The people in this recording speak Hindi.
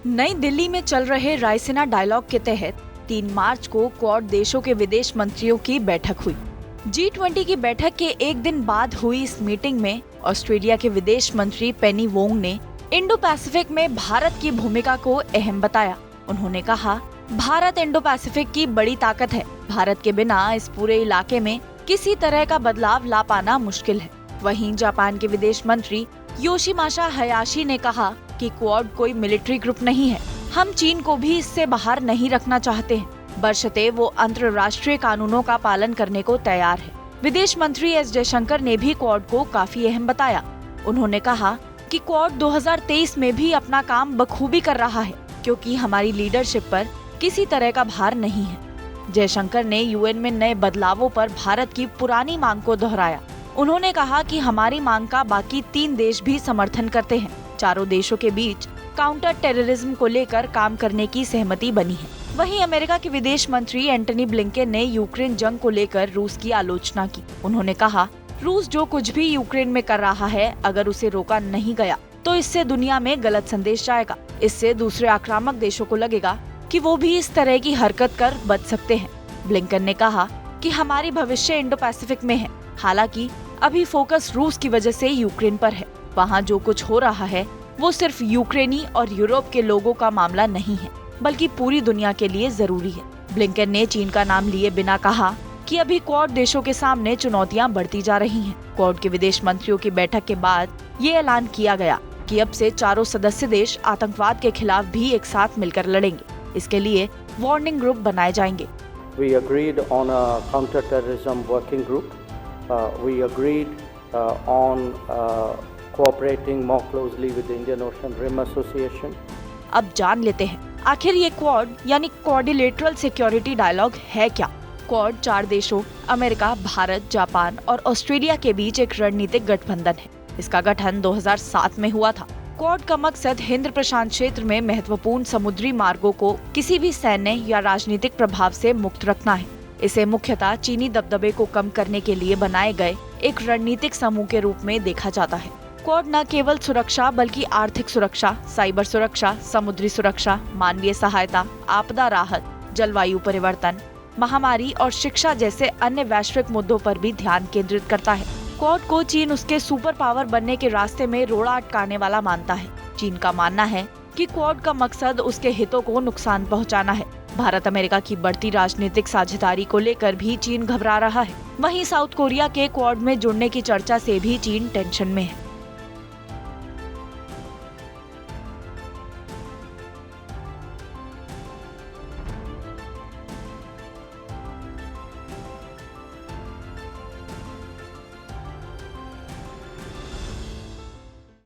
नई दिल्ली में चल रहे रायसीना डायलॉग के तहत 3 मार्च को क्वाड देशों के विदेश मंत्रियों की बैठक हुई। G20 की बैठक के एक दिन बाद हुई इस मीटिंग में ऑस्ट्रेलिया के विदेश मंत्री पेनी वोंग ने इंडो पैसिफिक में भारत की भूमिका को अहम बताया। उन्होंने कहा, भारत इंडो पैसिफिक की बड़ी ताकत है। भारत के बिना इस पूरे इलाके में किसी तरह का बदलाव ला पाना मुश्किल है। वहीं जापान के विदेश मंत्री योशिमासा हयाशी ने कहा कि क्वाड कोई मिलिट्री ग्रुप नहीं है। हम चीन को भी इससे बाहर नहीं रखना चाहते हैं, बशर्ते वो अंतर्राष्ट्रीय कानूनों का पालन करने को तैयार है। विदेश मंत्री एस जयशंकर ने भी क्वाड को काफी अहम बताया। उन्होंने कहा कि क्वाड 2023 में भी अपना काम बखूबी कर रहा है, क्योंकि हमारी लीडरशिप पर किसी तरह का भार नहीं है। जयशंकर ने यूएन में नए बदलावों पर भारत की पुरानी मांग को दोहराया। उन्होंने कहा कि हमारी मांग का बाकी 3 देश भी समर्थन करते हैं। चारों देशों के बीच काउंटर टेररिज्म को लेकर काम करने की सहमति बनी है। वहीं अमेरिका के विदेश मंत्री एंटनी ब्लिंकेन ने यूक्रेन जंग को लेकर रूस की आलोचना की। उन्होंने कहा, रूस जो कुछ भी यूक्रेन में कर रहा है, अगर उसे रोका नहीं गया तो इससे दुनिया में गलत संदेश जाएगा। इससे दूसरे आक्रामक देशों को लगेगा कि वो भी इस तरह की हरकत कर बच सकते हैं। ब्लिंकन ने कहा कि हमारी भविष्य इंडो पैसिफिक में है। हालांकि अभी फोकस रूस की वजह से यूक्रेन पर है। वहाँ जो कुछ हो रहा है वो सिर्फ यूक्रेनी और यूरोप के लोगों का मामला नहीं है, बल्कि पूरी दुनिया के लिए जरूरी है। ब्लिंकन ने चीन का नाम लिए बिना कहा कि अभी क्वाड देशों के सामने चुनौतियां बढ़ती जा रही हैं। क्वाड के विदेश मंत्रियों की बैठक के बाद ये ऐलान किया गया कि अब से चारों सदस्य देश आतंकवाद के खिलाफ भी एक साथ मिलकर लड़ेंगे। इसके लिए वार्निंग ग्रुप बनाए जाएंगे। We agreed on a counter-terrorism working group. We agreed on cooperating more closely with the Indian Ocean Rim Association. अब जान लेते हैं आखिर ये क्वाड यानी क्वाड्रिलेटरल सिक्योरिटी डायलॉग है क्या। क्वाड 4 देशों अमेरिका, भारत, जापान और ऑस्ट्रेलिया के बीच एक रणनीतिक गठबंधन है। इसका गठन 2007 में हुआ था। क्वाड का मकसद हिंद प्रशांत क्षेत्र में महत्वपूर्ण समुद्री मार्गों को किसी भी सैन्य या राजनीतिक प्रभाव से मुक्त रखना है। इसे मुख्यतः चीनी दबदबे को कम करने के लिए बनाए गए एक रणनीतिक समूह के रूप में देखा जाता है। क्वाड न केवल सुरक्षा बल्कि आर्थिक सुरक्षा, साइबर सुरक्षा, समुद्री सुरक्षा, मानवीय सहायता, आपदा राहत, जलवायु परिवर्तन, महामारी और शिक्षा जैसे अन्य वैश्विक मुद्दों पर भी ध्यान केंद्रित करता है। क्वाड को चीन उसके सुपर पावर बनने के रास्ते में रोड़ा अटकाने वाला मानता है। चीन का मानना है कि क्वाड का मकसद उसके हितों को नुकसान पहुंचाना है। भारत अमेरिका की बढ़ती राजनीतिक साझेदारी को लेकर भी चीन घबरा रहा है। वहीं साउथ कोरिया के क्वाड में जुड़ने की चर्चा से भी चीन टेंशन में है।